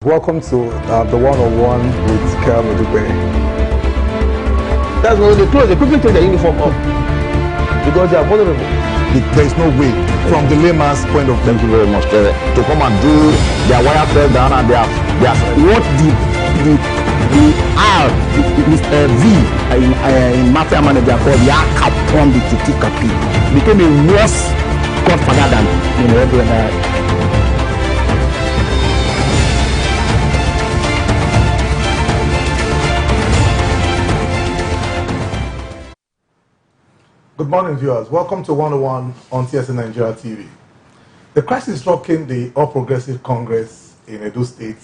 Welcome to the one-on-one with Kelmedugbe. That's why they close. They quickly take their uniform off because they are vulnerable. There is no way, from the layman's point of view. Thank you very much, to come and do their wire fell down and their what the R V in mafia manager called the Capone the Titi Capi became a worse godfather than every other. Good morning, viewers. Welcome to 101 on TSN Nigeria TV. The crisis rocking the All Progressive Congress in Edo State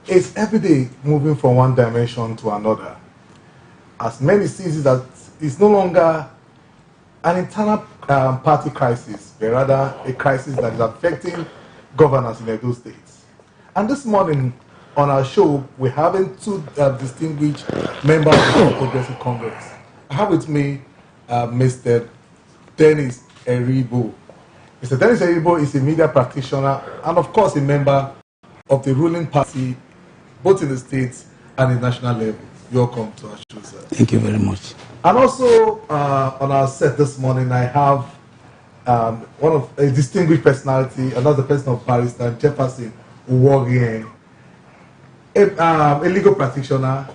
is every day moving from one dimension to another. As many see that it's no longer an internal party crisis, but rather a crisis that is affecting governance in Edo State. And this morning on our show, we're having two distinguished members of the All Progressive Congress. I have with me Mr. Dennis Eribo. Mr. Dennis Eribo is a media practitioner and, of course, a member of the ruling party, both in the states and the national level. Welcome to our show, sir. Thank you very much. And also on our set this morning, I have one of a distinguished personality, another person of Barrister Jefferson Woghiren, a legal practitioner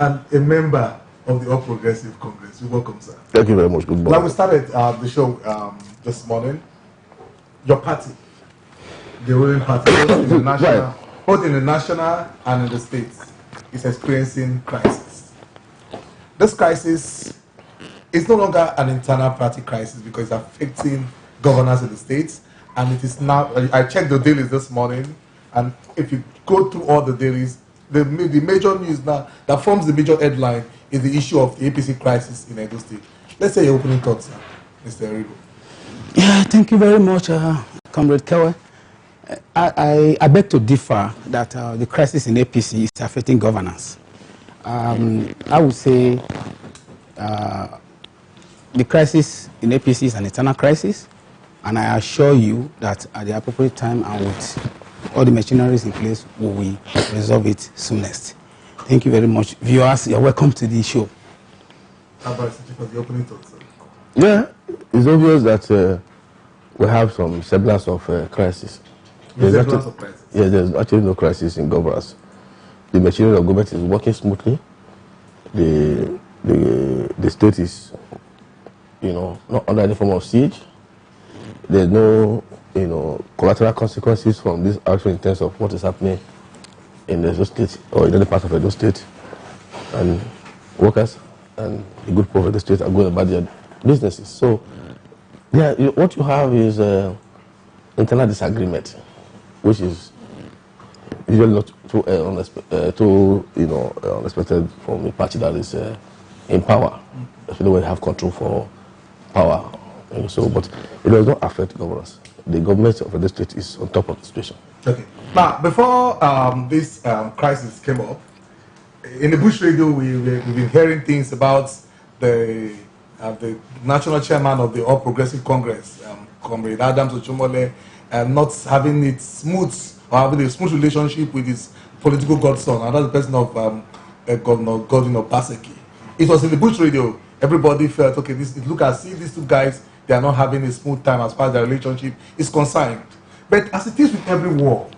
and a member of the All Progressive Congress. You're welcome, sir. Thank you very much. Good morning. Now we started the show this morning. Your party, the ruling party, both in the national and in the states, is experiencing crisis. This crisis is no longer an internal party crisis because it's affecting governance in the states, and it is now. I checked the dailies this morning, and if you go through all the dailies, the major news now that forms the major headline is the issue of the APC crisis in Edo State. Let's say your opening thoughts, Mr. Eribo. Yeah, thank you very much, Comrade Kewe. I beg to differ that the crisis in APC is affecting governance. I would say the crisis in APC is an internal crisis, and I assure you that at the appropriate time and with all the machineries in place, we will resolve it soonest. Thank you very much. Viewers, you're welcome to the show. How about the opening thoughts, sir? Yeah, it's obvious that we have some semblance of crisis. There's actually no crisis in governance. The machinery of government is working smoothly. The state is, not under any form of siege. There's no, collateral consequences from this action in terms of what is happening in the state or in any part of Edo State, and workers and the good people of the state are going about their businesses. So, yeah, what you have is internal disagreement, which is usually not too unexpected from a party that is in power, especially when they have control for power. So, but it does not affect governance. The government of the state is on top of the situation. Okay. Now, before this crisis came up, in the Bush Radio, we've been hearing things about the national chairman of the All Progressive Congress, Comrade Adams Ochumole, not having it smooth or having a smooth relationship with his political godson, another person of Governor Godwin Obaseki. It was in the Bush Radio. Everybody felt, okay, see these two guys, they are not having a smooth time as far as their relationship is concerned. But as it is with every war,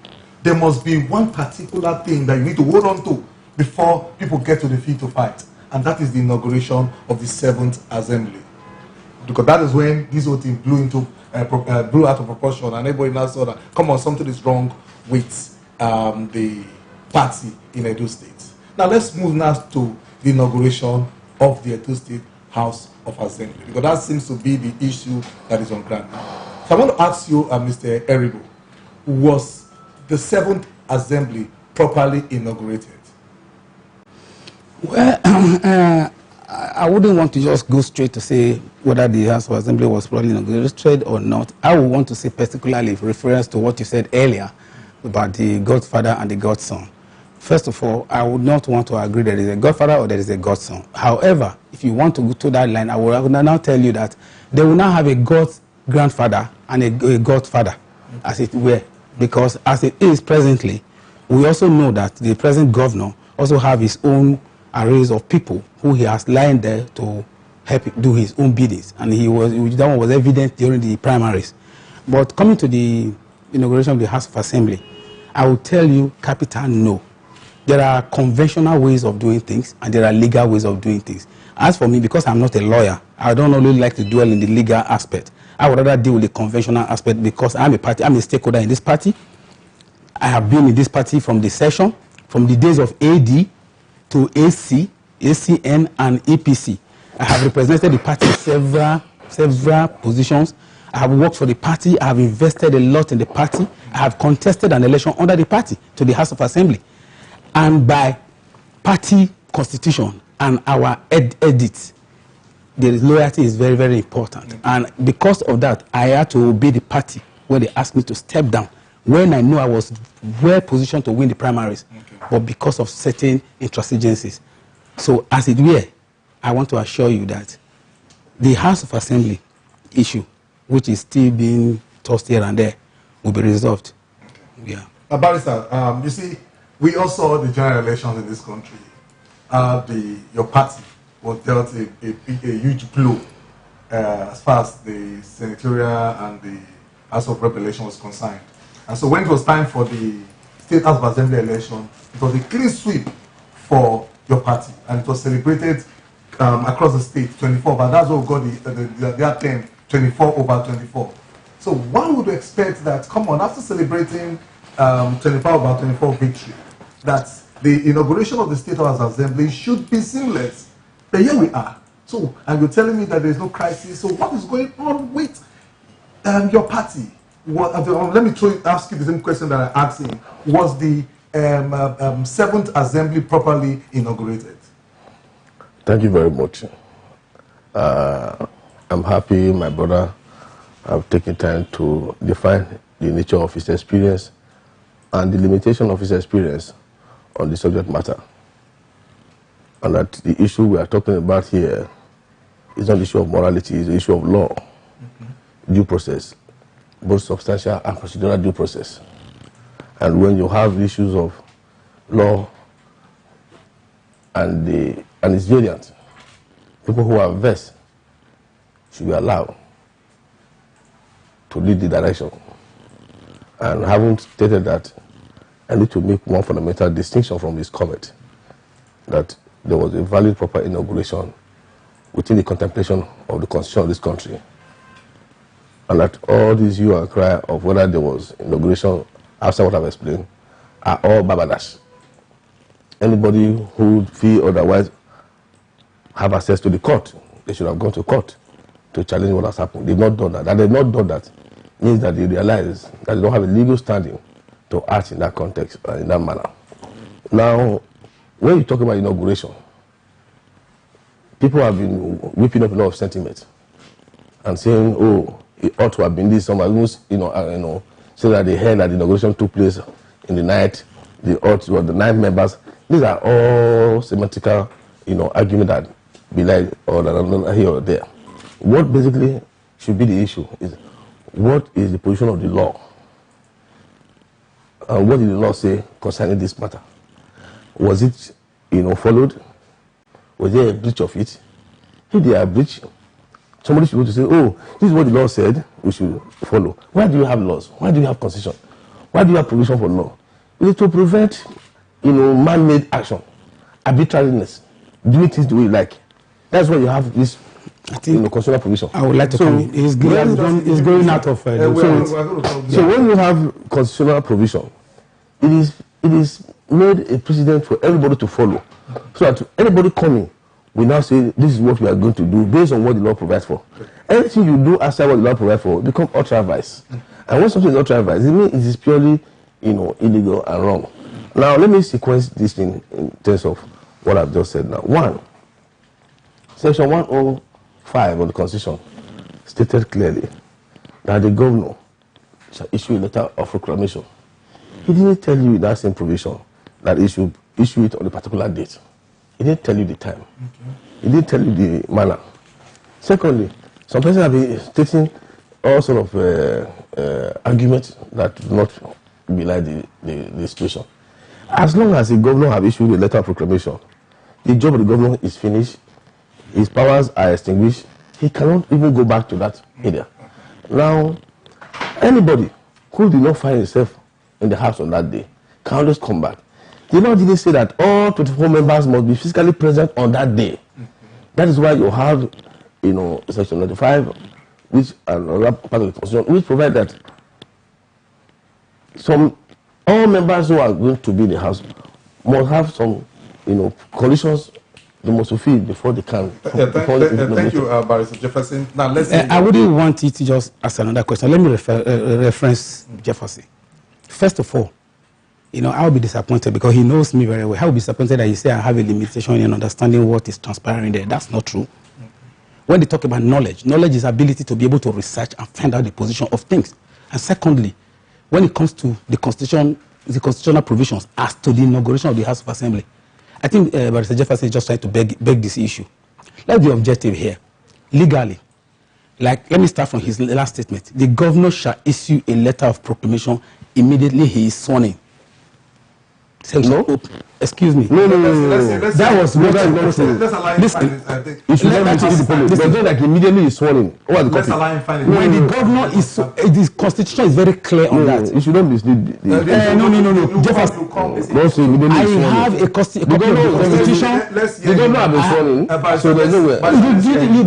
there must be one particular thing that you need to hold on to before people get to the field to fight. And that is the inauguration of the 7th Assembly. Because that is when this whole thing blew out of proportion, and everybody now saw that, come on, something is wrong with the party in Edo State. Now let's move now to the inauguration of the Edo State House of Assembly, because that seems to be the issue that is on ground now. So I want to ask you, Mr. Eribo, was the 7th Assembly properly inaugurated? Well, I wouldn't want to just go straight to say whether the House of Assembly was properly inaugurated or not. I would want to say particularly in reference to what you said earlier about the godfather and the godson. First of all, I would not want to agree there is a godfather or there is a godson. However, if you want to go to that line, I will now tell you that they will now have a grandfather and a godfather, as it were, because as it is presently, we also know that the present governor also have his own arrays of people who he has lined there to help him do his own biddings, and that one was evident during the primaries. But coming to the inauguration of the House of Assembly, I will tell you, capital no. There are conventional ways of doing things, and there are legal ways of doing things. As for me, because I'm not a lawyer, I don't really like to dwell in the legal aspect. I would rather deal with the conventional aspect because I'm a stakeholder in this party. I have been in this party from the session, from the days of AD to AC, ACN, and APC. I have represented the party in several positions. I have worked for the party. I have invested a lot in the party. I have contested an election under the party to the House of Assembly. And by party constitution and our edits, the loyalty is very, very important. And because of that, I had to obey the party when they asked me to step down, when I knew I was well positioned to win the primaries, but because of certain intransigencies. So as it were, I want to assure you that the House of Assembly issue, which is still being tossed here and there, will be resolved. Yeah. Barrister, you see, we all saw the general elections in this country. Your party was dealt a huge blow as far as the senatorial and the House of Rep election was concerned. And so when it was time for the State House of Assembly election, it was a clean sweep for your party, and it was celebrated across the state, 24, but that's what we got their term, 24 over 24. So one would expect that, come on, after celebrating 24 over 24 victory, that the inauguration of the State House Assembly should be seamless. But here we are. So, and you're telling me that there's no crisis. So what is going on with your party? Let me ask you the same question that I asked him. Was the 7th Assembly properly inaugurated? Thank you very much. I'm happy my brother have taken time to define the nature of his experience and the limitation of his experience on the subject matter. And that the issue we are talking about here is not the issue of morality, it's the issue of law, due process, both substantial and procedural due process. And when you have issues of law and its variant, people who are versed should be allowed to lead the direction. And having stated that, I need to make one fundamental distinction from this comment, that there was a valid, proper inauguration within the contemplation of the constitution of this country. And that all these hue and cry of whether there was inauguration after what I've explained are all babadash. Anybody who would feel otherwise have access to the court. They should have gone to court to challenge what has happened. They've not done that. That they've not done that means that they realize that they don't have a legal standing to act in that context, in that manner. Now, when you talk about inauguration, people have been whipping up a lot of sentiment and saying, oh, it ought to have been this. Some are, say that they heard that the inauguration took place in the night. The ought to, the 9 members. These are all semantical, argument that be like or here or there. What basically should be the issue is what is the position of the law? What did the law say concerning this matter? Was it, followed? Was there a breach of it? If there are breach, somebody should go to say, oh, this is what the law said, we should follow. Why do you have laws? Why do you have constitution? Why do you have provision for law? It is to prevent, man-made action, arbitrariness, doing things the way you like. That's why you have this, constitutional provision. I would like to come in. It's going out of so when you have constitutional provision, it is made a precedent for everybody to follow. So that anybody coming will now say, this is what we are going to do based on what the law provides for. Anything you do outside what the law provides for becomes ultra-vice. And when something is ultra-vice, it means it is purely, illegal and wrong. Now, let me sequence this thing in terms of what I've just said now. 1, Section 105 of the Constitution stated clearly that the governor shall issue a letter of proclamation. He didn't tell you in that same provision that he should issue it on a particular date. He didn't tell you the time. He didn't tell you the manner. Secondly, some persons have been stating all sort of arguments that do not belie the situation. As long as the governor have issued a letter of proclamation, the job of the governor is finished, his powers are extinguished, he cannot even go back to that area. Now, anybody who did not find himself in the house on that day can always come back. The law didn't say that all 24 members must be physically present on that day. That is why you have, Section 95, which another part of the Constitution, which provide that all members who are going to be in the house must have some, conditions they must fulfill before they can. Thank you, Barrister Jefferson. Now let's. I wouldn't want it to just ask another question. Let me reference Jefferson. First of all, I'll be disappointed because he knows me very well. I'll be disappointed that you say I have a limitation in understanding what is transpiring there. That's not true. When they talk about knowledge is ability to be able to research and find out the position of things. And secondly, when it comes to the constitutional provisions as to the inauguration of the House of Assembly, I think Barrister Jefferson is just trying to beg this issue. Let's be objective here. Legally, let me start from his last statement. The governor shall issue a letter of proclamation immediately he is sworn in. No, excuse me. No. That was what I Let's listen. I think. You should not receive the police. But like immediately is sworn in. What Let's the allow him find it. When the governor is, the constitution is very clear on that. You should not mislead. No. Jefferson, Don't say immediately I is sworn in. have a copy of the constitution. The governor have been sworn in, so there's nowhere.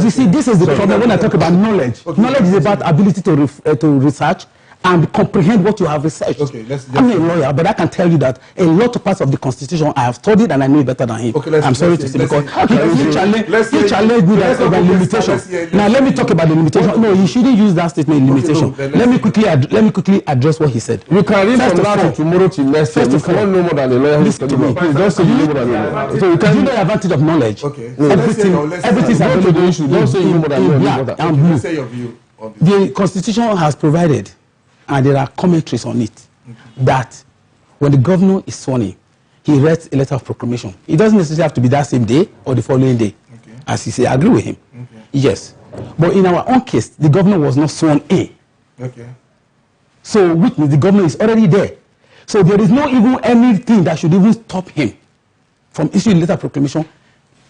You see, this is the problem when I talk about knowledge. Knowledge is about ability to research and comprehend what you have researched. Okay, I'm a lawyer, but I can tell you that a lot of parts of the Constitution I have studied and I know it better than him. Okay, I'm sorry to say because he challenged me about limitation. Now let me talk about the limitation. No, you shouldn't use that statement limitation. Let me quickly address what he said. You can read from now to tomorrow till next year. You cannot know more than the lawyer. Listen to me. Please don't say you know more than the lawyer. So you can know the advantage of knowledge. Okay. Everything is available. Don't say you know more than the lawyer. Let's say your view on this. The Constitution has provided, and there are commentaries on it, that when the governor is sworn in, he reads a letter of proclamation. It doesn't necessarily have to be that same day or the following day. Okay. As he said, I agree with him. Okay. Yes. But in our own case, the governor was not sworn in. Okay. So, which means the governor is already there. So there is no even anything that should even stop him from issuing a letter of proclamation,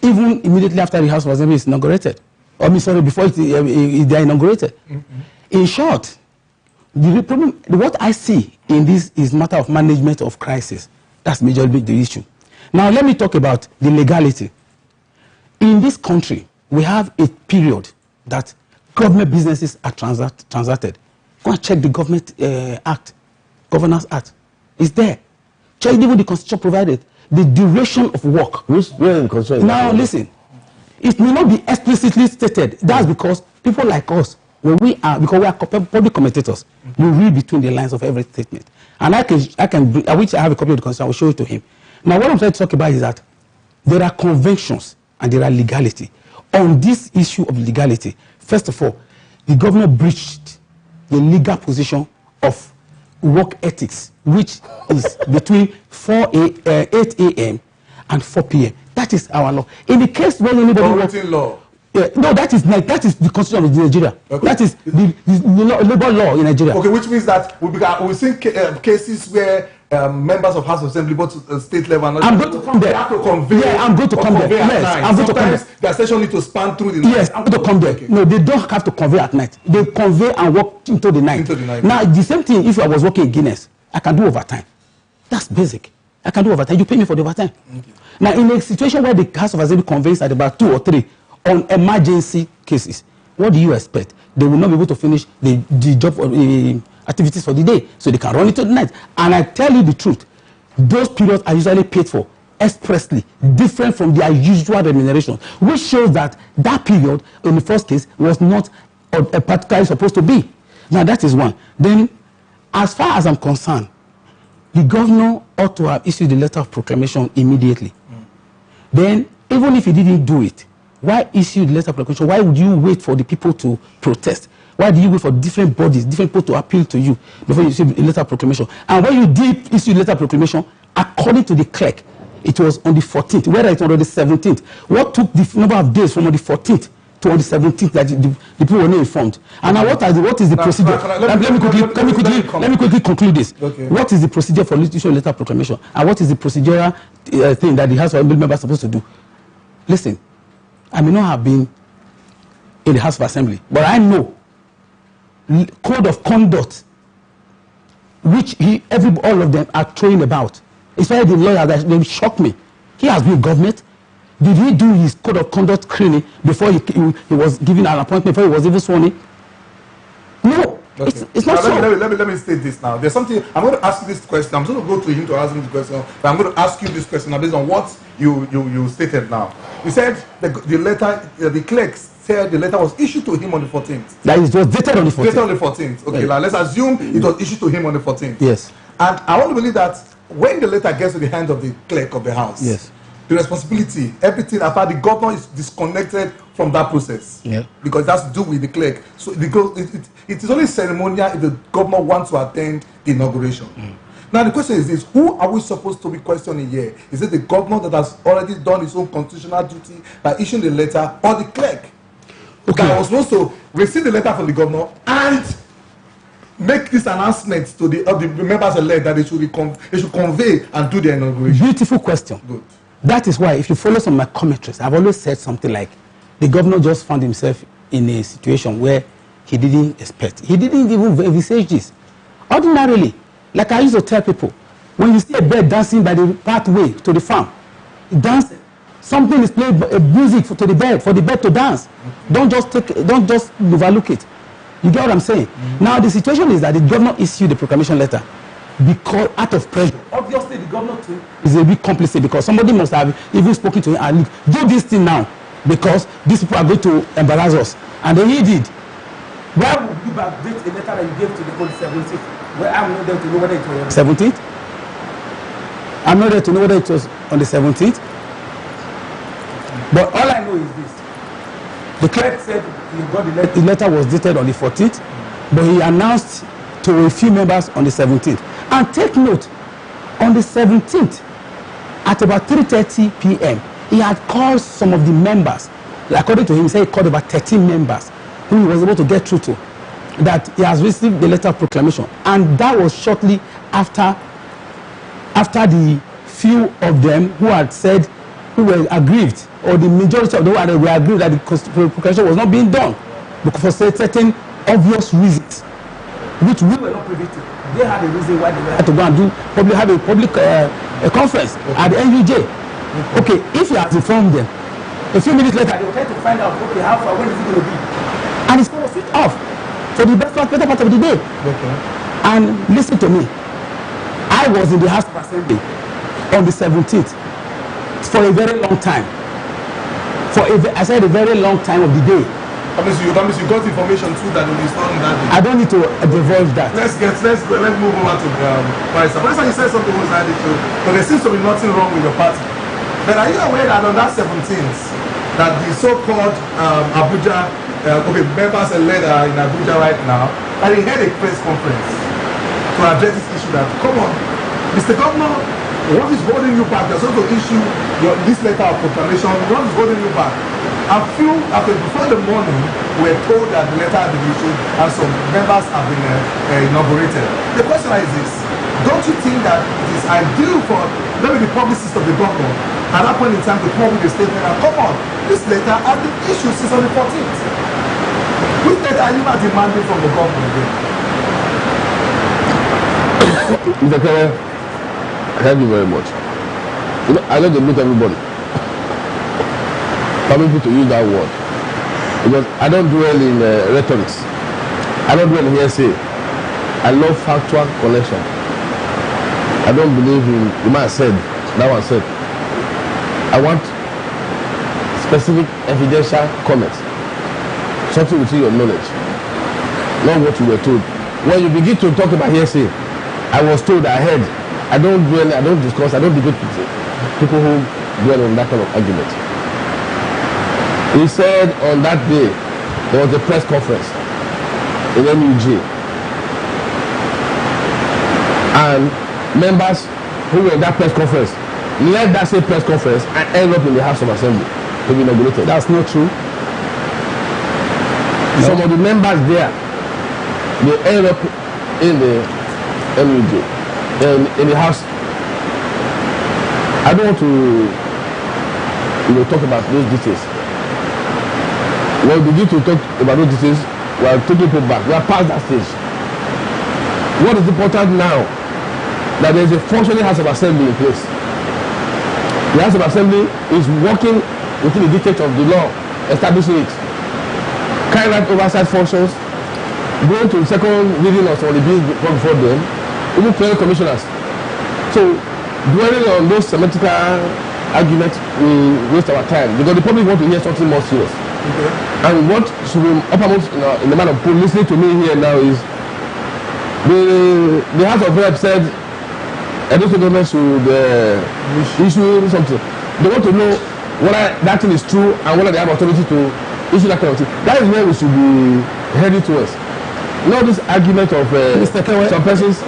even immediately after the House of Assembly is inaugurated. Before they are inaugurated. In short, the problem, what I see in this is matter of management of crisis. That's majorly the issue. Now let me talk about the legality. In this country, we have a period that government businesses are transacted. Go and check the government Governance Act. It's there. Check even the Constitution provided. The duration of work. Now listen, it may not be explicitly stated. That's because people like us, because we are public commentators, we read between the lines of every statement. And I wish I have a copy of the Constitution, I will show it to him. Now what I'm trying to talk about is that there are conventions and there are legality. On this issue of legality, first of all, the governor breached the legal position of work ethics, which is between 8 a.m. and 4 p.m. That is our law. In the case when anybody works, law. No, that is the constitution of Nigeria. Okay. That is the labor law in Nigeria. Okay, which means that we see cases where members of House of Assembly, both state level and I'm going to come there. Have to convey. Yeah, I'm going to come there. Yes, I'm going to come there. Their session need to span through the night. Yes, I'm going to come there. Okay. No, they don't have to convey at night. They convey and work into the night. Now, the same thing. If I was working in Guinness, I can do overtime. That's basic. I can do overtime. You pay me for the overtime. Okay. Now, in a situation where the House of Assembly convenes at about 2 or 3 on emergency cases, what do you expect? They will not be able to finish the job activities for the day, so they can run it to the night. And I tell you the truth, those periods are usually paid for expressly, different from their usual remuneration, which shows that that period in the first case was not particularly supposed to be. Now that is one. Then, as far as I'm concerned, the governor ought to have issued the letter of proclamation immediately. Then, even if he didn't do it, why issue the letter of proclamation? Why would you wait for the people to protest? Why do you wait for different bodies, different people to appeal to you before you issue a letter of proclamation? And when you did issue the letter of proclamation, according to the clerk, it was on the 14th, whether it was on the 17th. What took the number of days from on the 14th to on the 17th that the people were not informed. And now what is the procedure? Let me quickly conclude this. Okay. What is the procedure for issue letter proclamation? And what is the procedural thing that the House of Assembly members are supposed to do? Listen, I may not have been in the House of Assembly, but I know code of conduct which all of them are throwing about. It's why the lawyer that they shocked me. He has been government. Did he do his code of conduct screening before he was given an appointment, before he was even sworn in? No, okay. It's not so. Let me state this now. There's something, I'm going to ask you this question. I'm going to go to him to ask him this question, but I'm going to ask you this question based on what you stated now. You said the letter, the clerk said the letter was issued to him on the 14th. That it was dated on the 14th. Dated on the 14th. Okay, Right. now let's assume it was issued to him on the 14th. Yes. And I want to believe that when the letter gets to the hand of the clerk of the house, Yes. the responsibility, everything about the governor is disconnected from that process. Yeah. Because that's to do with the clerk. So it is only ceremonial if the governor wants to attend the inauguration. Now the question is this: who are we supposed to be questioning here? Is it the governor that has already done his own constitutional duty by issuing the letter, or the clerk that was supposed to receive the letter from the governor and make this announcement to the members elect that they should convey and do the inauguration? Beautiful question. Good. That is why, if you follow some of my commentaries, I've always said something like, the governor just found himself in a situation where he didn't expect. He didn't even envisage this. Ordinarily, like I used to tell people, when you see a bird dancing by the pathway to the farm, dancing, something is played music for the bird to dance. Don't just overlook it. You get what I'm saying? Now the situation is that the governor issued the proclamation letter because out of pressure. Obviously, the governor too is a bit complicit because somebody must have even spoken to him and look, do this thing now because these people are going to embarrass us. And then he did. Why would you backdate a letter that you gave to the code 17th? Well, I'm not there to know whether it was on the 17th. I'm not there to know whether it was on the 17th. But all I know is this. The clerk said he got the letter was dated on the 14th, but he announced to a few members on the 17th. And take note, on the 17th, at about 3:30 p.m., he had called some of the members. According to him, he said he called about 13 members who he was able to get through to, that he has received the letter of proclamation. And that was shortly after the few of them who had said, who were aggrieved, or the majority of them were aggrieved that the proclamation was not being done because for certain obvious reasons, which we were not privy to. They had a reason why they had to go and have a public conference at the NUJ. Okay, if he has informed them, a few minutes later they were trying to find out, okay, how far, when is it going to be? And it's going to fit off for the better part of the day. Okay. And listen to me, I was in the House of Assembly on the 17th for a very long time. I said a very long time of the day. That means you got information too that it's not in that day. I don't need to divulge that. Let's move over to Vice. But you said something was added to, but there seems to be nothing wrong with your party. But are you aware that on that 17th, that the so-called Abuja, members elect in Abuja right now, that they had a press conference to address this issue that, come on, Mr. Governor, what is holding you back? You're supposed to issue this letter of proclamation. What is holding you back? Before the morning, we were told that the letter had been issued and some members have been inaugurated. The question is this: don't you think that it is ideal for maybe the publicist of the government at that point in time to come up with a statement and come on, this letter had been issued since on the 14th? Which letter are you not demanding from the government again? Mr. Kere, thank you very much. You know, I like to meet everybody. Permit me to use that word because I don't dwell in rhetorics. I don't dwell in hearsay. I love factual connection. I don't believe in the man said, that one said. I want specific evidential comments, something within your knowledge, not what you were told. When you begin to talk about hearsay, I was told, I heard. I don't dwell, I don't discuss, I don't debate with people who dwell on that kind of argument. He said on that day, there was a press conference in NUJ. And members who were in that press conference led that same press conference and ended up in the House of Assembly to be inaugurated. That's not true. Some of the members there, they end up in the MUJ, in the house. I don't want to talk about those details. When we begin to talk about those details, we are taking people back. We are past that stage. What is important now? That there is a functioning House of Assembly in place. The House of Assembly is working within the dictate of the law, establishing it. Carrying out oversight functions, going to the second reading of some of the bills before them, even clearing commissioners. So, dwelling on those semantical arguments will waste our time because the public want to hear something more serious. Okay. And what should be uppermost in the man of people listening to me here now is the House of Reps said Edo State government should issue something. They want to know whether that thing is true and whether they have authority to issue that kind of thing. That is where we should be heading towards. Not this argument of some persons.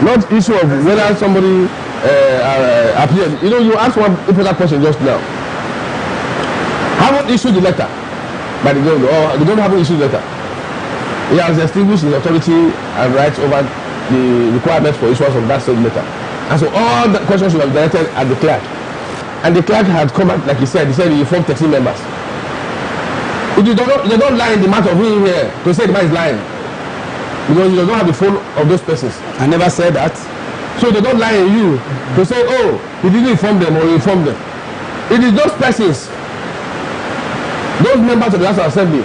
Not issue of whether somebody appeared. You know, you asked one important question just now. Haven't issued the letter by the government, or the government haven't issued the letter. He has extinguished his authority and rights over the requirements for issuance of that same letter. And so all the questions should have been directed at the clerk. And the clerk had come out, like he said he informed 13 members. If they don't lie in the matter of him here to say the man is lying. Because you don't have the phone of those persons. I never said that. So they don't lie in you to say, oh, he didn't inform them or he informed them. It is those persons, those members of the House of Assembly,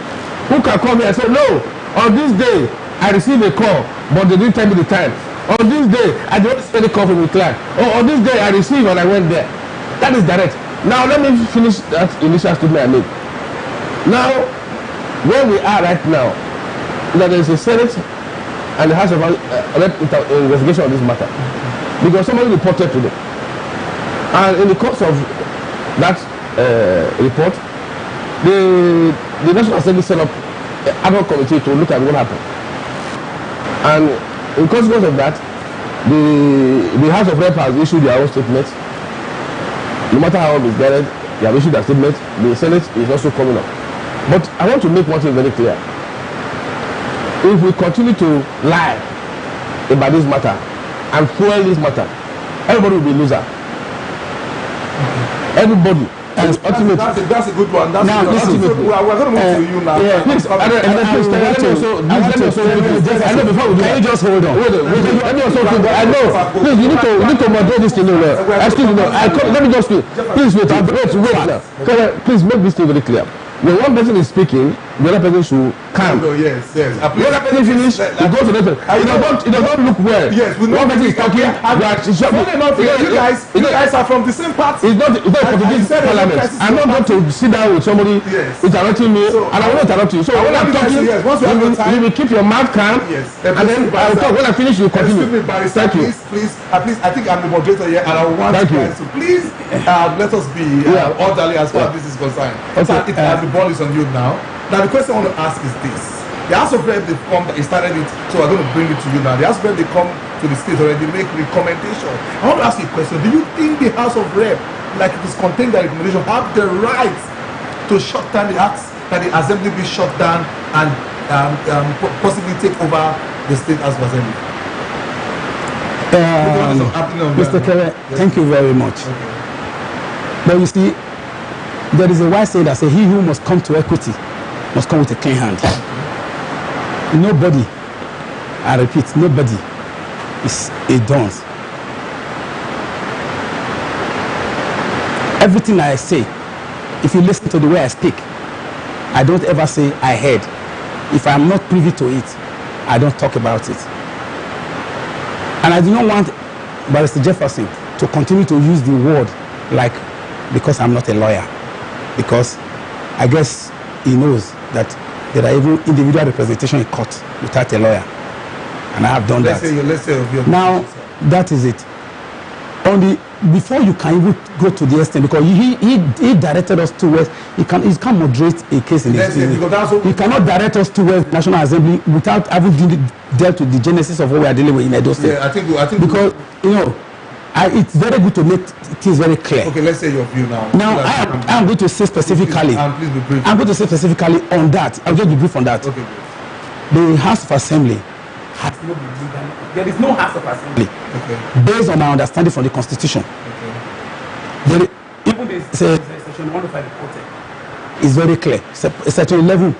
who can come here and say, no, on this day, I received a call, but they didn't tell me the time. On this day, I didn't receive any call from the clerk. Or on this day, I received and I went there. That is direct. Now, let me finish that initial statement I made. Now, where we are right now, that there is a Senate and the House of investigation on this matter. Because somebody reported to them. And in the course of that report, the National Assembly set up an ad hoc committee to look at what happened. And in consequence of that, the House of Reps has issued their own statement. No matter how misguided, they have issued their statement. The Senate is also coming up. But I want to make one thing very clear. If we continue to lie about this matter and fuel this matter, everybody will be a loser. Everybody. That's a good one. That's now, listen, we're going to move to you now. Yeah, please. Can you just hold on? Let me also I know. Please, you need to moderate this thing. Excuse me. Let me just speak. Please wait now. Please make this thing very clear. When one person is speaking, the other person should calm. Yes. When the other person finish, you go to the other person. It does not look well. Yes, one person is talking. You guys are from the same party. It's not a Portuguese parliament. I'm not going to sit down with somebody interrupting me, and I will not interrupt you. So when I'm talking, you will keep your mouth calm, and then I will talk. When I finish, you continue. Thank you. Please, at least I think I'm the moderator here, and I want you guys to please let us be orderly as far as this is concerned. The ball is on you now. Now the question I want to ask is this. The House of Reps, they started it, so I'm going to bring it to you now. The House of Reps, they come to the state already, make recommendation. I want to ask you a question. Do you think the House of Reps, like it is contained in the recommendation, have the right to shut down the acts, that the assembly be shut down and possibly take over the state House of Assembly? Mr. Kere, thank you very much. Okay. But you see, there is a wise saying that says, he who must come to equity must come with a clean hand. Nobody, I repeat, nobody is a dunce. Everything I say, if you listen to the way I speak, I don't ever say I heard. If I'm not privy to it, I don't talk about it. And I do not want Barrister Jefferson to continue to use the word like, because I'm not a lawyer. Because I guess he knows that there are even individual representation in court without a lawyer. And I have done that. Now, that is it. Before you can even go to the extent, because he directed us towards, he can't moderate a case in this. He cannot direct us towards National Assembly without having dealt with the genesis of what we are dealing with in Edo State. Yeah, I think because, it's very good to make things very clear. Okay, let's say your view now. Now, I am going to say specifically. Please be brief. I'm going to say specifically on that. I'll just be brief on that. Okay. The House of Assembly has no legal. There is no House of Assembly. Okay. Based on my understanding from the Constitution. Okay. Even the section 105 reported is very clear. Section 11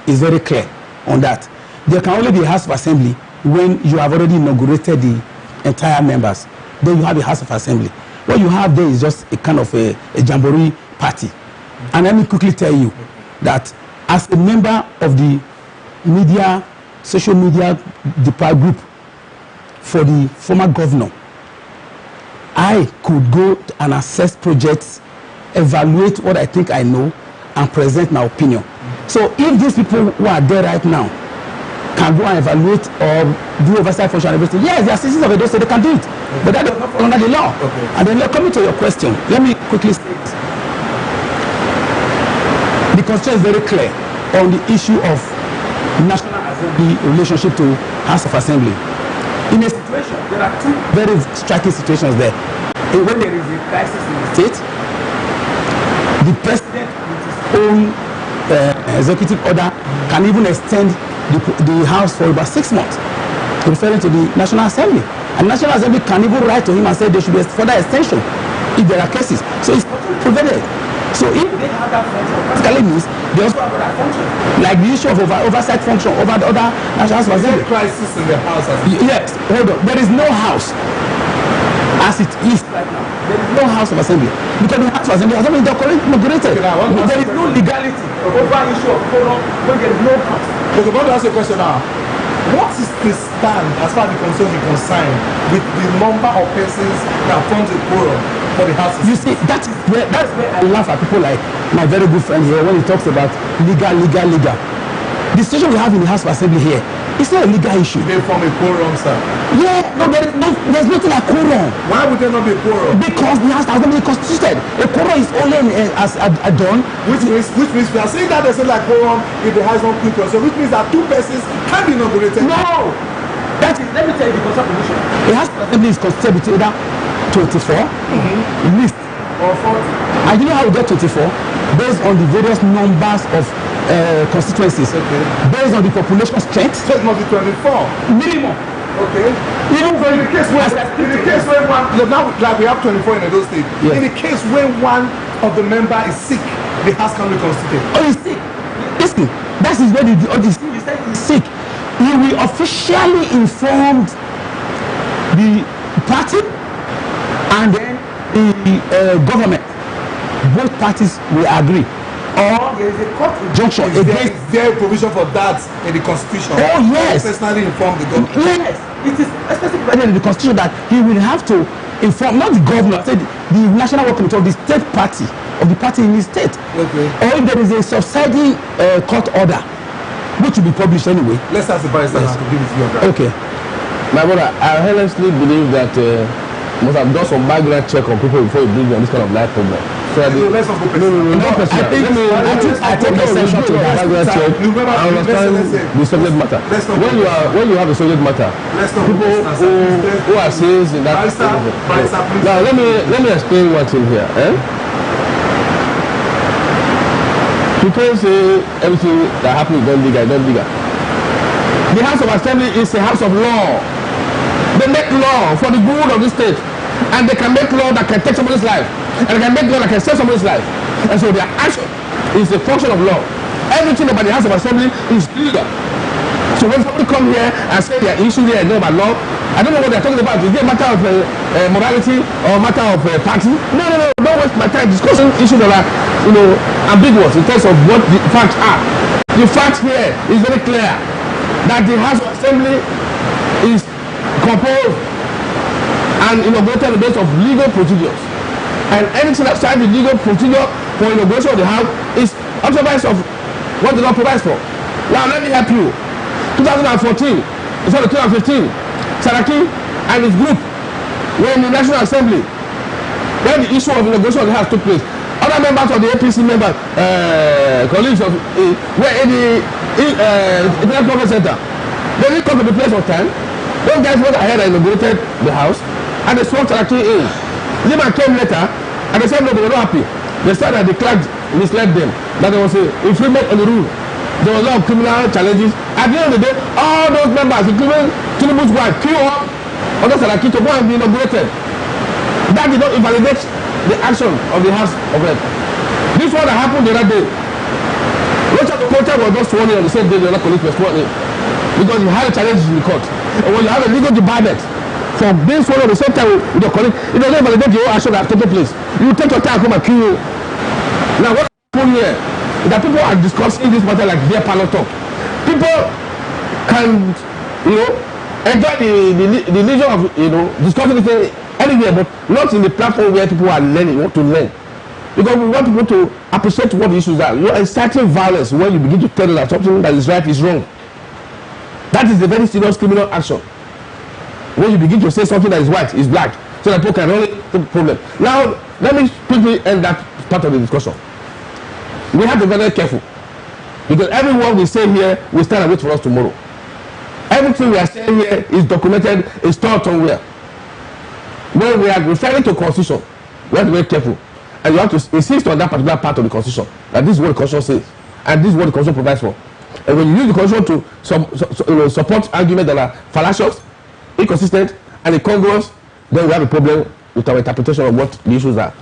is very clear on that. There can only be a House of Assembly when you have already inaugurated the entire members. Then you have a House of Assembly. What you have there is just a kind of a jamboree party. And let me quickly tell you that as a member of the media, social media deprived group for the former governor, I could go and assess projects, evaluate what I think I know, and present my opinion. So if these people who are there right now can go and evaluate or do oversight function and everything, yes, they are citizens of Edo State, they can do it. But that does not fall under the law. Okay. And then coming to your question, let me quickly state. The Constitution is very clear on the issue of National Assembly relationship to House of Assembly. In a situation, there are two very striking situations there. When there is a crisis in the state, the president with his own executive order can even extend the House for about 6 months, referring to the National Assembly. And National Assembly can even write to him and say there should be a further extension if there are cases. So it's prevented. So if they have that function, practically means they also have that function. Like the issue of oversight function over the other National Assembly. Crisis in the House. Yes, hold on. There is no House as it is right now. There is no House of Assembly. Because the House of Assembly has not been inaugurated. There is no legality over issue of quorum when there is no House. Okay, I want to ask you a question now. What is the stand as far as the concern is concerned with the number of persons that forms a quorum for the House? You see, that's where I laugh at people like my very good friend here when he talks about legal. The situation we have in the House of Assembly here, it's not a legal issue. They form a quorum, sir. Yeah, no, there's nothing like quorum. Why would there not be a quorum? Because the House of Assembly is constituted. A quorum is only as done. Which means we are saying that there's not like quorum if the House not quorum. So which means that two persons can be inaugurated. No, that is. Let me tell you the constitution. The House of Assembly is constituted with either 24 list or 40. And you know how we get 24? Based on the various numbers of constituencies. Okay. Based on the population strength. So it must be 24 minimum. Okay. Even in the case where one, now like we have 24 in Edo State. Yes. In the case when one of the member is sick, the House can be constituted. Oh, he's sick. Listen, that is where the said he's sick. He will officially inform the party and then the government. Both parties will agree. Or there is a court injunction against. Is there a provision for that in the Constitution? Oh yes. Personally inform the government. Yes, it is especially in the Constitution that he will have to inform not the governor, the national working committee of the state party of the party in his state. Okay. Or if there is a subsiding court order, which will be published anyway. Let's ask the barrister to give it to you on that. Okay. My brother, I honestly believe that must have done some background check on people before you bring on this kind of life problem. So let's not go personal. I take exception to that. Background check. I understand the subject matter. When you have a subject matter, people who are serious in that. Now let me explain one thing here. People say everything that happens is done bigger. The House of Assembly is a house of law. They make law for the good of the state, and they can make law that can take somebody's life, and they can make law that can save somebody's life. And so their action is a function of law. Everything about the House of Assembly is legal. So when somebody come here and say they are issuing here and know about law, I don't know what they're talking about. Is it a matter of morality or a matter of party? No. Don't waste my time discussing issues that are, ambiguous in terms of what the facts are. The facts here is very clear that the House of Assembly is composed and inaugurated on the basis of legal procedures, and anything outside the legal procedure for inauguration of the house is otherwise of what the law provides for. Now let me help you. 2014, instead of 2015, Saraki and his group were in the National Assembly when the issue of inauguration of the house took place. Other members of the APC members, colleagues of were in the International Conference Center. They didn't come to the place on time. Those guys went ahead and inaugurated the house. and they sworn Saraki in. Liman came later, and they said no, they were not happy. They said that the clerk misled them, that there was a infringement on the rule. There was a lot of criminal challenges. At the end of the day, all those members, including Tinubu's wife, queue up under Saraki to go and be inaugurated. That did not invalidate the action of the House of Reps. This one that happened the other day. Richard Okocha was not sworn in on the same day the other colleagues were sworn in, because he had a challenge in the court. And when you have a legal debate for being sworn in at the same time with your colleague, it doesn't validate the whole action that has taken place. You take your time, come and kill you. Now what happened here is that people are discussing this matter like beer parlor talk. People can, enjoy the leisure of, discussing anything anywhere, but not in the platform where people are learning, want to learn. Because we want people to appreciate what the issues are. You are inciting violence when you begin to tell them that something that is right is wrong. That is a very serious criminal action. When you begin to say something that is white is black, so that people can only take the problem. Now, let me quickly end that part of the discussion. We have to be very careful, because everyone we say here will stand and wait for us tomorrow. Everything we are saying here is documented, is stored somewhere. When we are referring to constitution, we have to be very careful. And you have to insist on that particular part of the constitution, that this is what the constitution says, and this is what the constitution provides for. And when you use the constitution to support arguments that are fallacious, inconsistent, and incongruous, then we have a problem with our interpretation of what the issues are.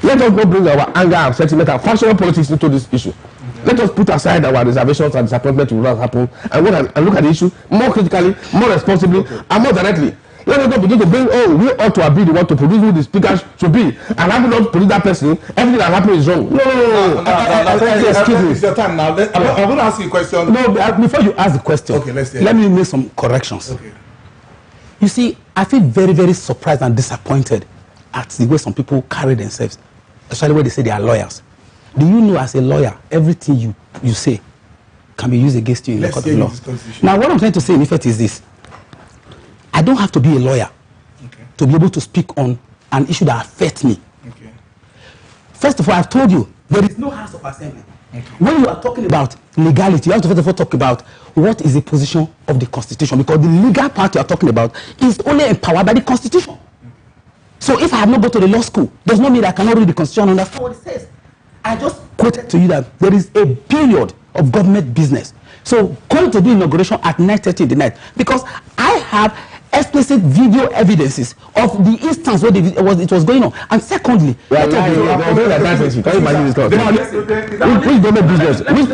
Let us not bring our anger and sentiment and factional politics into this issue. Okay. Let us put aside our reservations and disappointment to what has happened and look at the issue more critically, more responsibly, and more directly. Let us not begin to bring, we ought to have been the one to produce who the speakers should be, and having not produce that person, everything that happened is wrong. No. Excuse me. It's your time now. I'm going to ask you a question. No, before you ask the question, okay, let me make some corrections. Okay. You see, I feel very, very surprised and disappointed at the way some people carry themselves, especially when they say they are lawyers. Do you know, as a lawyer, everything you say can be used against you in the court of law? Now, what I'm trying to say in effect is this. I don't have to be a lawyer to be able to speak on an issue that affects me. Okay. First of all, I've told you, there is no House of Assembly. Okay. When you are talking about legality, you have to first of all talk about what is the position of the Constitution, because the legal part you are talking about is only empowered by the Constitution. Okay. So if I have not gone to the law school, does not mean that I cannot read the Constitution and understand what it says. I just quoted to you that there is a period of government business. So going to do inauguration at 9:30 in the night, because I have explicit video evidences of the instance where it was going on. And secondly, which government business? Which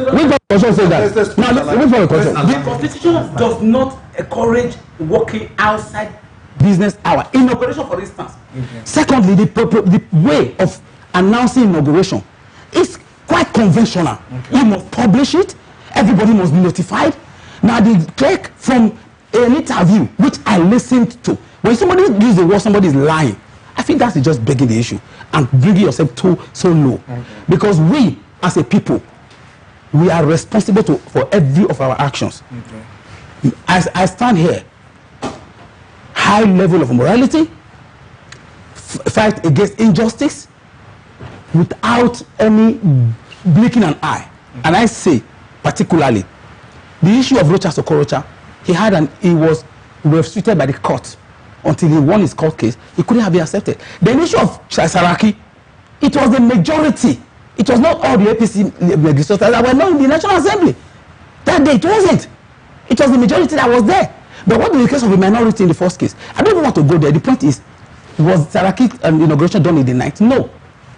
constitution says that? Now, the Constitution does not encourage working outside business hour. Inauguration, for instance. Okay. Secondly, the way of announcing inauguration is quite conventional. Okay. You must publish it. Everybody must be notified. Now, the clerk from an interview which I listened to, when somebody uses the word somebody is lying, I think that's just begging the issue and bringing yourself so low. Okay. Because we as a people, we are responsible for every of our actions. Okay. As I stand here, high level of morality, fight against injustice without any blinking an eye. Okay. And I say particularly the issue of Rochas Okorocha, he was restricted by the court until he won his court case. He couldn't have been accepted. The issue of Saraki, it was the majority. It was not all the APC legislators that were not in the National Assembly. That day, it wasn't. It was the majority that was there. But what in the case of the minority in the first case? I don't even want to go there. The point is, was Saraki inauguration done in the night? No.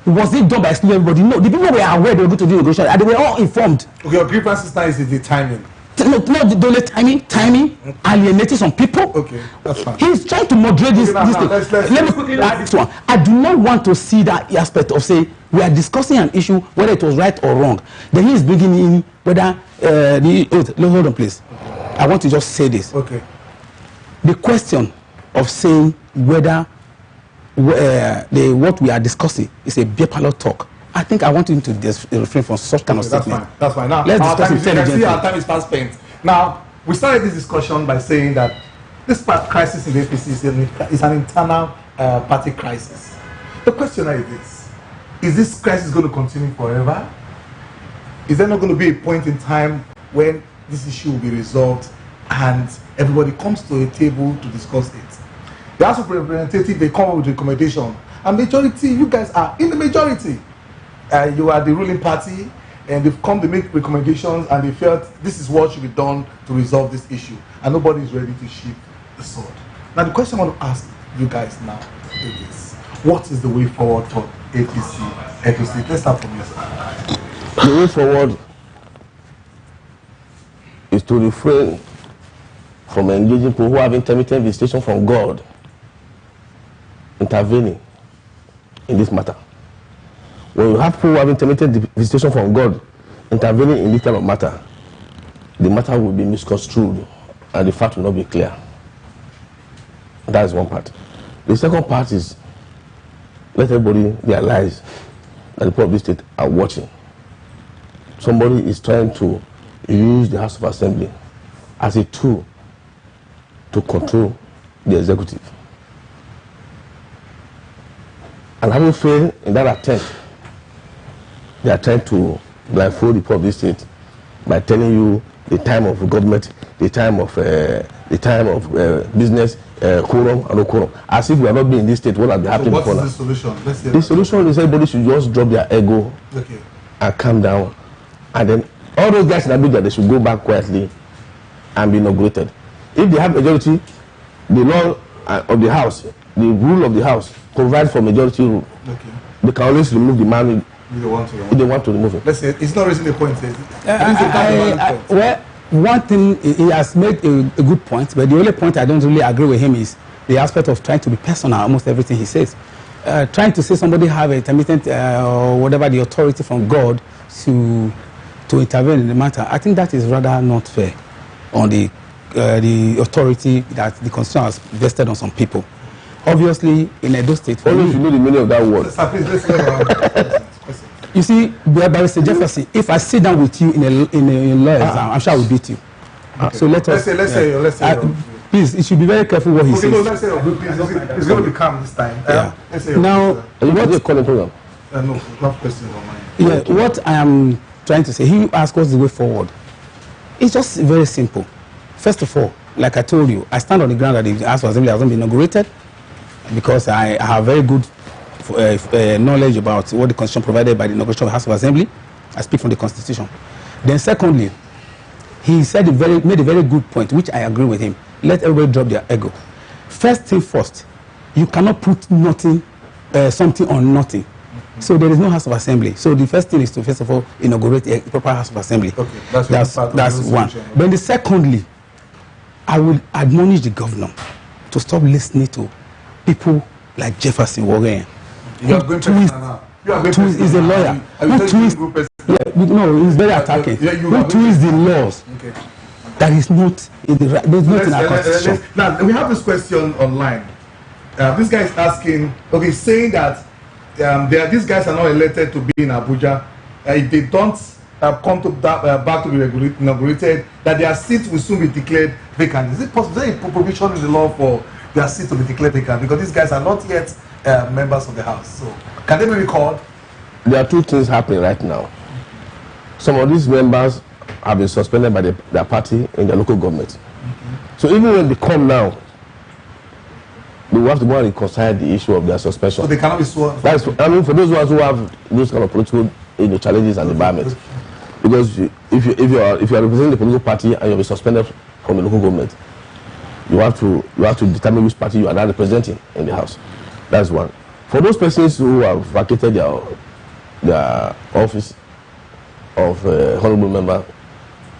Was it done by excluding everybody? No. The people were aware they were going to do inauguration, and they were all informed. Okay, your grievance now is the timing. No, the only timing, alienating some people. Okay, that's fine. He's trying to moderate this thing. Let me quickly add this one. I do not want to see that aspect of say we are discussing an issue whether it was right or wrong. Then he is bringing in whether hold on, please. Okay. I want to just say this. Okay. The question of saying whether what we are discussing is a beer parlor talk, I think I want him to refrain from such kind of statement. That's fine. Now, let's discuss intelligently. Our time is fast spent. Now, we started this discussion by saying that this crisis in the APC is an internal party crisis. The question is this crisis going to continue forever? Is there not going to be a point in time when this issue will be resolved and everybody comes to a table to discuss it? The House of Representatives, they come up with recommendation. And majority, you guys are in the majority. You are the ruling party, and they've come to make recommendations, and they felt this is what should be done to resolve this issue. And nobody is ready to shift the sword. Now, the question I want to ask you guys now is this. What is the way forward for APC, Edo State? Let's start from you, sir. The way forward is to refrain from engaging people who have intermittent visitation from God, intervening in this matter. When you have people who have intermittent visitation from God intervening in this kind of matter, the matter will be misconstrued and the fact will not be clear. That is one part. The second part is let everybody realize that the people of this state are watching. Somebody is trying to use the House of Assembly as a tool to control the executive. And having failed in that attempt, they are trying to blindfold the people of this state by telling you the time of government, the time of business, quorum and no quorum. As if we are not being in this state, what has been happening before now. What's the solution? Let's The solution is everybody should just drop their ego and calm down. And then all those guys in Abuja, they should go back quietly and be inaugurated. If they have majority, the law of the house, the rule of the house provides for majority rule. They can always remove the man if they want to remove him. Let's say it's not raising the point. Well, one thing, he has made a good point, but the only point I don't really agree with him is the aspect of trying to be personal, almost everything he says. Trying to say somebody have a intermittent or whatever, the authority from God to intervene in the matter, I think that is rather not fair on the authority that the Constitution has vested on some people. Obviously, in Edo State, only if you know the meaning of that word. You see, Barrister Jefferson, if I sit down with you in a law exam, I'm sure I will beat you. Okay. So let's say. Please, you should be very careful what he says. No, let's say it's going to be calm this time. Now, what do you call the program? No, not questions on mine. Yeah, what I am trying to say, he asked us the way forward. It's just very simple. First of all, like I told you, I stand on the ground that the House of Assembly hasn't been inaugurated because I have very good knowledge about what the Constitution provided by the inauguration of the House of Assembly. I speak from the Constitution. Then secondly, he said made a very good point, which I agree with him. Let everybody drop their ego. First thing first, you cannot put something on nothing. So there is no House of Assembly. So the first thing is to first of all inaugurate a proper House of Assembly. Okay, that's one. Then the secondly, I will admonish the governor to stop listening to people like Jefferson Woghiren. You are going to is a lawyer. No, he's very attacking. Who twists the laws? Okay. That is not in the right. There's not in our Constitution. Now we have this question online. This guy is asking. Okay, saying that these guys are not elected to be in Abuja. If they don't come to back to be inaugurated, that their seats will soon be declared vacant. Is it possible? Is there a provision in the law for their seats to be declared vacant? Because these guys are not yet members of the House. So can they be recalled? There are two things happening right now. Some of these members have been suspended by their party in their local government. So even when they come now, they will have to go and reconcile the issue of their suspension. So they cannot be sworn. That's, I mean, for those ones who have those kind of political challenges and environment. Because if you are representing the political party and you'll be suspended from the local government, you have to determine which party you are now representing in the House. That's one. For those persons who have vacated their office of honorable member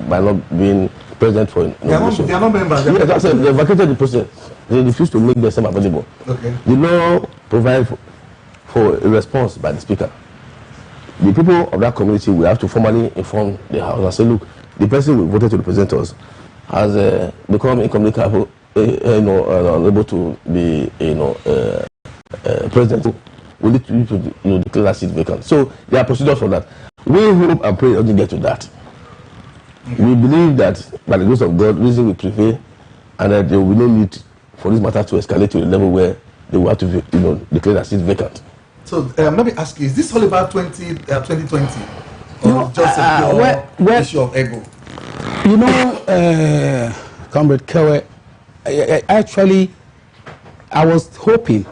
by not being present for inauguration. They are not members. Yes, that's it. They vacated the process. They refuse to make themselves available. Okay. The law provides for a response by the speaker. The people of that community will have to formally inform the House and say, look, the person we voted to represent us has become incommunicable, unable to be, president. We need to declare that seat vacant. So there are procedures for that. We hope and pray it doesn't get to that. We believe that by the grace of God, reason will prevail, and that there will be no need for this matter to escalate to a level where they will have to, declare that seat vacant. So let me ask you: is this all about 2020, or just a pure issue of ego? Comrade Kewe, I was hoping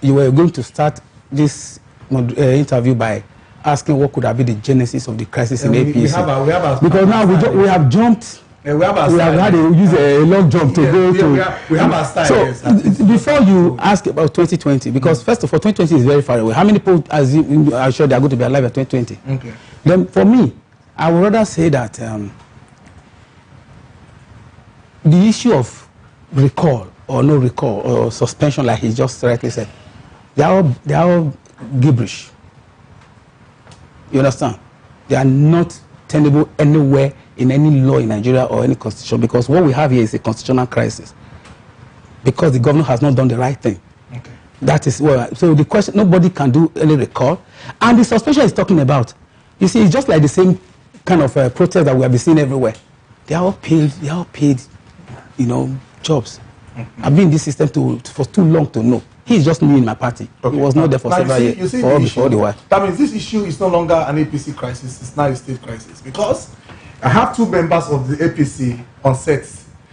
you were going to start this interview by asking what could have been the genesis of the crisis in APC. We have our because now we have jumped. We have our we style. have had to use a long jump to go to. We have our style. So yes, before you ask about 2020, because first of all, 2020 is very far away. How many people are sure they are going to be alive at 2020? Okay. Then for me, I would rather say that the issue of recall or no recall or suspension, like he just rightly said, they are all gibberish. You understand? They are not tenable anywhere in any law in Nigeria or any constitution, because what we have here is a constitutional crisis because the governor has not done the right thing. Okay. That is well. So the question, nobody can do any recall, and the suspension is talking about. You see, it's just like the same kind of protest that we have been seeing everywhere. They are all paid. They are all paid, jobs. I've been in this system for too long to know. He's just new in my party. Okay. He was not there for several years. You see Before the war. That means this issue is no longer an APC crisis, it's now a state crisis. Because I have two members of the APC on set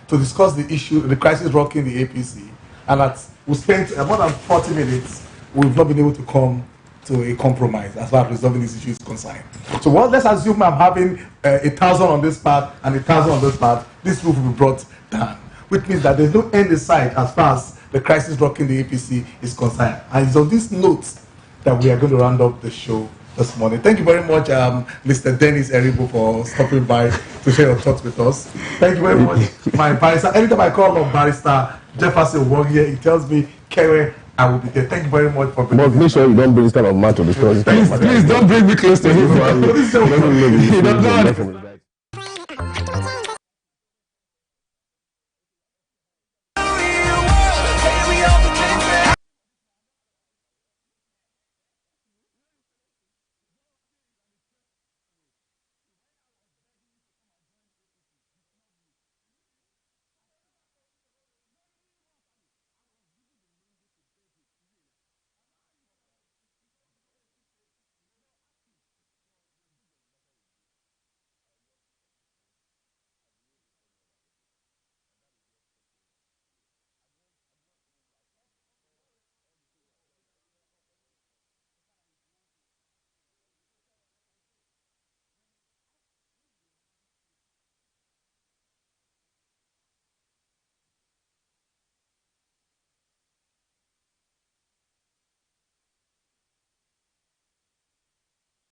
to discuss the issue, the crisis rocking the APC. And we spent more than 40 minutes, we've not been able to come to a compromise as far as resolving this issue is concerned. So let's assume I'm having 1,000 on this part and 1,000 on this part, this roof will be brought down. Which means that there's no end in sight as far as the crisis rocking the APC is concerned. And it's on this note that we are going to round up the show this morning. Thank you very much, Mr. Dennis Eribo, for stopping by to share your thoughts with us. Thank you very much, my barrister. Anytime I call on barrister Jefferson Woghiren, he tells me, Kere, I will be there. Thank you very much for being But make sure you don't bring this kind of man to discuss. Please don't bring me close to him. Please don't.